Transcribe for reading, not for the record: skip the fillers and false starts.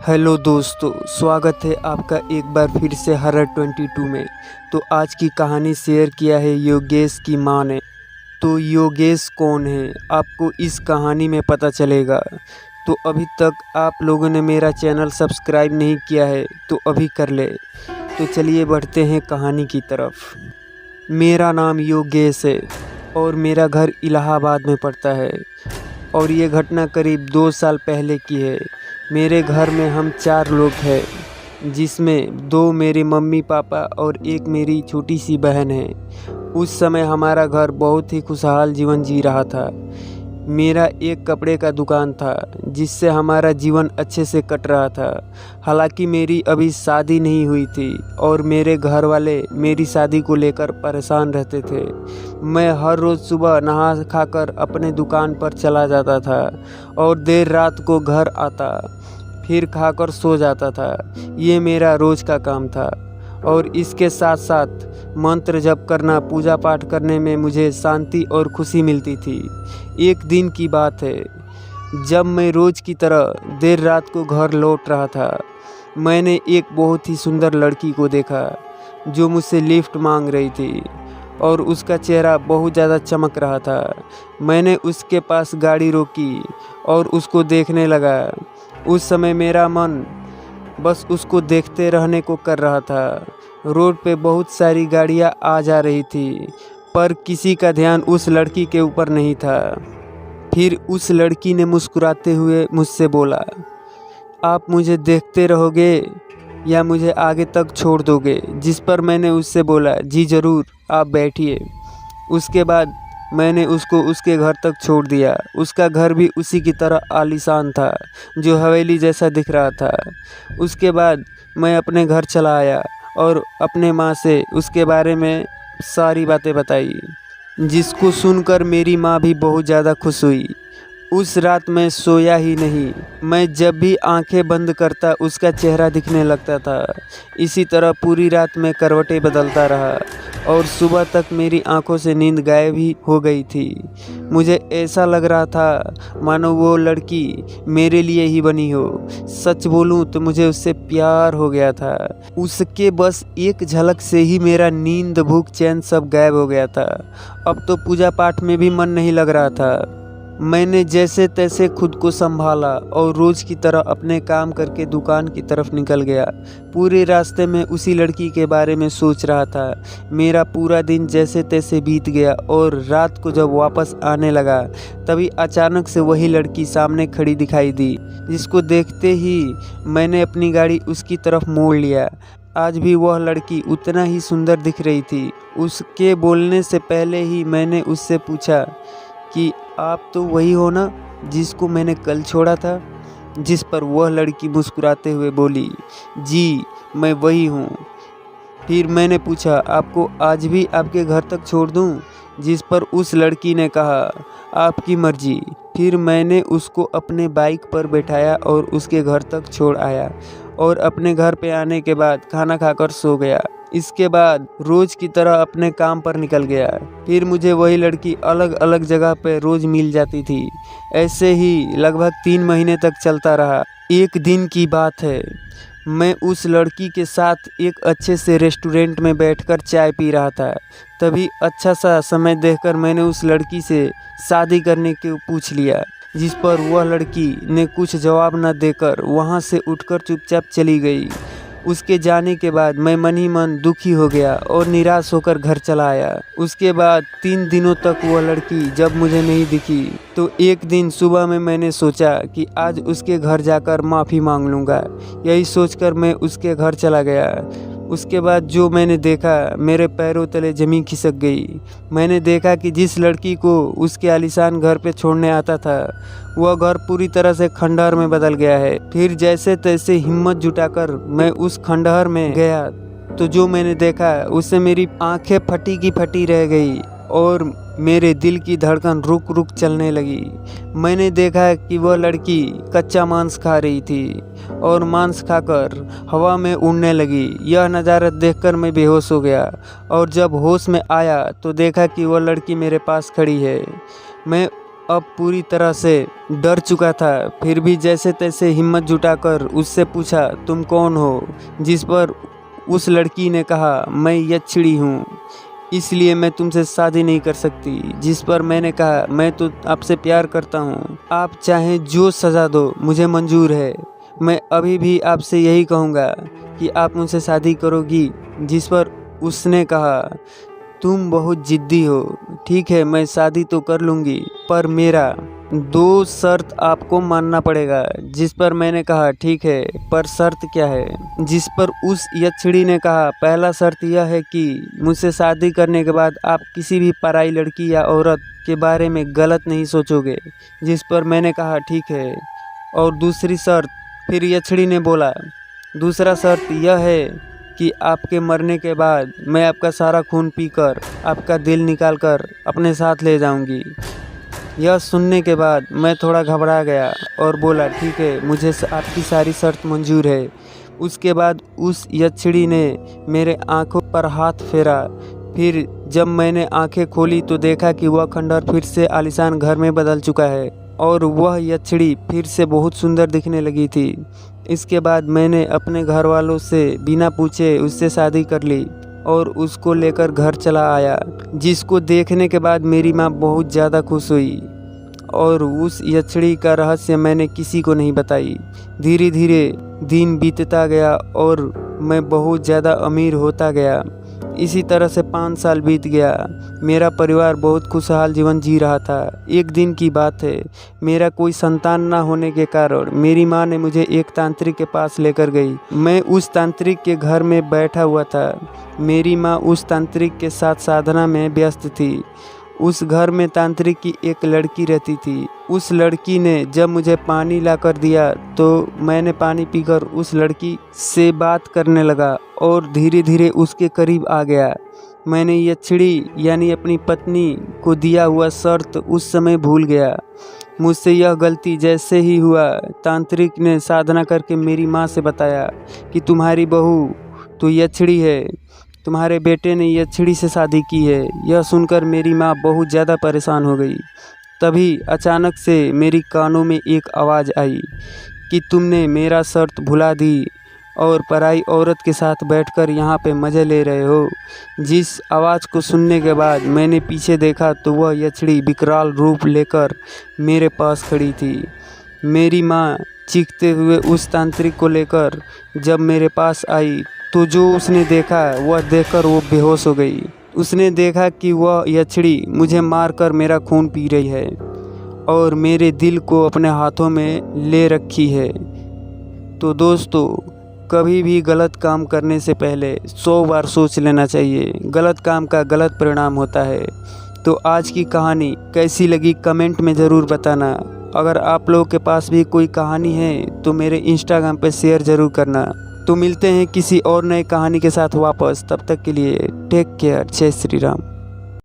Hello दोस्तों, स्वागत है आपका एक बार फिर से हरर 22 में। तो आज की कहानी शेयर किया है योगेश की माँ ने। तो योगेश कौन है आपको इस कहानी में पता चलेगा। तो अभी तक आप लोगों ने मेरा चैनल सब्सक्राइब नहीं किया है तो अभी कर ले। तो चलिए बढ़ते हैं कहानी की तरफ। मेरा नाम योगेश है और मेरा घर इलाहाबाद में पड़ता है और ये घटना करीब 2 साल पहले की है। मेरे घर में हम 4 लोग हैं, जिसमें 2 मेरे मम्मी पापा और एक मेरी छोटी सी बहन है। उस समय हमारा घर बहुत ही खुशहाल जीवन जी रहा था। मेरा एक कपड़े का दुकान था जिससे हमारा जीवन अच्छे से कट रहा था। हालांकि मेरी अभी शादी नहीं हुई थी और मेरे घर वाले मेरी शादी को लेकर परेशान रहते थे। मैं हर रोज़ सुबह नहा खाकर अपने दुकान पर चला जाता था और देर रात को घर आता, फिर खाकर सो जाता था। ये मेरा रोज़ का काम था और इसके साथ साथ मंत्र जप करना, पूजा पाठ करने में मुझे शांति और खुशी मिलती थी। एक दिन की बात है, जब मैं रोज़ की तरह देर रात को घर लौट रहा था, मैंने एक बहुत ही सुंदर लड़की को देखा जो मुझसे लिफ्ट मांग रही थी और उसका चेहरा बहुत ज़्यादा चमक रहा था। मैंने उसके पास गाड़ी रोकी और उसको देखने लगा। उस समय मेरा मन बस उसको देखते रहने को कर रहा था। रोड पे बहुत सारी गाड़ियाँ आ जा रही थी पर किसी का ध्यान उस लड़की के ऊपर नहीं था। फिर उस लड़की ने मुस्कुराते हुए मुझसे बोला, आप मुझे देखते रहोगे या मुझे आगे तक छोड़ दोगे। जिस पर मैंने उससे बोला, जी ज़रूर, आप बैठिए। उसके बाद मैंने उसको उसके घर तक छोड़ दिया। उसका घर भी उसी की तरह आलीशान था, जो हवेली जैसा दिख रहा था। उसके बाद मैं अपने घर चला आया और अपने माँ से उसके बारे में सारी बातें बताई, जिसको सुनकर मेरी माँ भी बहुत ज़्यादा खुश हुई। उस रात मैं सोया ही नहीं। मैं जब भी आंखें बंद करता उसका चेहरा दिखने लगता था। इसी तरह पूरी रात मैं करवटें बदलता रहा और सुबह तक मेरी आंखों से नींद गायब ही हो गई थी। मुझे ऐसा लग रहा था मानो वो लड़की मेरे लिए ही बनी हो। सच बोलूं तो मुझे उससे प्यार हो गया था। उसके बस एक झलक से ही मेरा नींद, भूख, चैन सब गायब हो गया था। अब तो पूजा पाठ में भी मन नहीं लग रहा था। मैंने जैसे तैसे खुद को संभाला और रोज़ की तरह अपने काम करके दुकान की तरफ निकल गया। पूरे रास्ते में उसी लड़की के बारे में सोच रहा था। मेरा पूरा दिन जैसे तैसे बीत गया और रात को जब वापस आने लगा तभी अचानक से वही लड़की सामने खड़ी दिखाई दी, जिसको देखते ही मैंने अपनी गाड़ी उसकी तरफ मोड़ लिया। आज भी वह लड़की उतना ही सुंदर दिख रही थी। उसके बोलने से पहले ही मैंने उससे पूछा कि आप तो वही हो ना जिसको मैंने कल छोड़ा था। जिस पर वह लड़की मुस्कुराते हुए बोली, जी मैं वही हूँ। फिर मैंने पूछा, आपको आज भी आपके घर तक छोड़ दूँ? जिस पर उस लड़की ने कहा, आपकी मर्जी। फिर मैंने उसको अपने बाइक पर बैठाया और उसके घर तक छोड़ आया और अपने घर पे आने के बाद खाना खाकर सो गया। इसके बाद रोज़ की तरह अपने काम पर निकल गया। फिर मुझे वही लड़की अलग अलग जगह पर रोज़ मिल जाती थी। ऐसे ही लगभग 3 महीने तक चलता रहा। एक दिन की बात है, मैं उस लड़की के साथ एक अच्छे से रेस्टोरेंट में बैठकर चाय पी रहा था। तभी अच्छा सा समय देखकर मैंने उस लड़की से शादी करने को पूछ लिया, जिस पर वह लड़की ने कुछ जवाब न देकर वहाँ से उठकर चुपचाप चली गई। उसके जाने के बाद मैं मन ही मन दुखी हो गया और निराश होकर घर चला आया। उसके बाद 3 दिनों तक वह लड़की जब मुझे नहीं दिखी तो एक दिन सुबह में मैंने सोचा कि आज उसके घर जाकर माफ़ी मांग लूँगा। यही सोचकर मैं उसके घर चला गया। उसके बाद जो मैंने देखा, मेरे पैरों तले ज़मीन खिसक गई। मैंने देखा कि जिस लड़की को उसके आलीशान घर पे छोड़ने आता था, वह घर पूरी तरह से खंडहर में बदल गया है। फिर जैसे तैसे हिम्मत जुटाकर मैं उस खंडहर में गया तो जो मैंने देखा उससे मेरी आंखें फटी की फटी रह गई और मेरे दिल की धड़कन रुक रुक चलने लगी। मैंने देखा कि वह लड़की कच्चा मांस खा रही थी और मांस खाकर हवा में उड़ने लगी। यह नज़ारा देखकर मैं बेहोश हो गया और जब होश में आया तो देखा कि वह लड़की मेरे पास खड़ी है। मैं अब पूरी तरह से डर चुका था, फिर भी जैसे तैसे हिम्मत जुटाकर उससे पूछा, तुम कौन हो? जिस पर उस लड़की ने कहा, मैं यक्षिणी हूँ, इसलिए मैं तुमसे शादी नहीं कर सकती। जिस पर मैंने कहा, मैं तो आपसे प्यार करता हूँ, आप चाहें जो सज़ा दो मुझे मंजूर है। मैं अभी भी आपसे यही कहूँगा कि आप मुझसे शादी करोगी। जिस पर उसने कहा, तुम बहुत ज़िद्दी हो, ठीक है मैं शादी तो कर लूँगी, पर मेरा 2 शर्त आपको मानना पड़ेगा। जिस पर मैंने कहा, ठीक है, पर शर्त क्या है? जिस पर उस यक्षिणी ने कहा, पहला शर्त यह है कि मुझसे शादी करने के बाद आप किसी भी पराई लड़की या औरत के बारे में गलत नहीं सोचोगे। जिस पर मैंने कहा, ठीक है। और दूसरी शर्त, फिर यक्षिणी ने बोला, दूसरा शर्त यह है कि आपके मरने के बाद मैं आपका सारा खून पीकर आपका दिल निकाल कर अपने साथ ले जाऊंगी। यह सुनने के बाद मैं थोड़ा घबरा गया और बोला, ठीक है, मुझे आपकी सारी शर्त मंजूर है। उसके बाद उस यक्षिणी ने मेरे आंखों पर हाथ फेरा। फिर जब मैंने आंखें खोली तो देखा कि वह खंडहर फिर से आलीशान घर में बदल चुका है और वह यक्षिणी फिर से बहुत सुंदर दिखने लगी थी। इसके बाद मैंने अपने घर वालों से बिना पूछे उससे शादी कर ली और उसको लेकर घर चला आया, जिसको देखने के बाद मेरी माँ बहुत ज़्यादा खुश हुई और उस यक्षिणी का रहस्य मैंने किसी को नहीं बताई। धीरे धीरे दिन बीतता गया और मैं बहुत ज़्यादा अमीर होता गया। इसी तरह से 5 साल बीत गया। मेरा परिवार बहुत खुशहाल जीवन जी रहा था। एक दिन की बात है, मेरा कोई संतान ना होने के कारण मेरी माँ ने मुझे एक तांत्रिक के पास लेकर गई। मैं उस तांत्रिक के घर में बैठा हुआ था। मेरी माँ उस तांत्रिक के साथ साधना में व्यस्त थी। उस घर में तांत्रिक की एक लड़की रहती थी। उस लड़की ने जब मुझे पानी लाकर दिया तो मैंने पानी पीकर उस लड़की से बात करने लगा और धीरे धीरे उसके करीब आ गया। मैंने यक्षिणी यानी अपनी पत्नी को दिया हुआ शर्त उस समय भूल गया। मुझसे यह गलती जैसे ही हुआ, तांत्रिक ने साधना करके मेरी माँ से बताया कि तुम्हारी बहू तो यक्षिणी है, तुम्हारे बेटे ने यक्षिणी से शादी की है। यह सुनकर मेरी माँ बहुत ज़्यादा परेशान हो गई। तभी अचानक से मेरी कानों में एक आवाज़ आई कि तुमने मेरा शर्त भुला दी और पराई औरत के साथ बैठकर यहाँ पे मज़े ले रहे हो। जिस आवाज़ को सुनने के बाद मैंने पीछे देखा तो वह यक्षिणी विकराल रूप लेकर मेरे पास खड़ी थी। मेरी माँ चीखते हुए उस तांत्रिक को लेकर जब मेरे पास आई तो जो उसने देखा वह देखकर वो बेहोश हो गई। उसने देखा कि वह यक्षिणी मुझे मारकर मेरा खून पी रही है और मेरे दिल को अपने हाथों में ले रखी है। तो दोस्तों, कभी भी गलत काम करने से पहले 100 बार सोच लेना चाहिए। गलत काम का गलत परिणाम होता है। तो आज की कहानी कैसी लगी कमेंट में ज़रूर बताना। अगर आप लोगों के पास भी कोई कहानी है तो मेरे इंस्टाग्राम पे शेयर ज़रूर करना। तो मिलते हैं किसी और नए कहानी के साथ वापस। तब तक के लिए टेक केयर। जय श्री राम।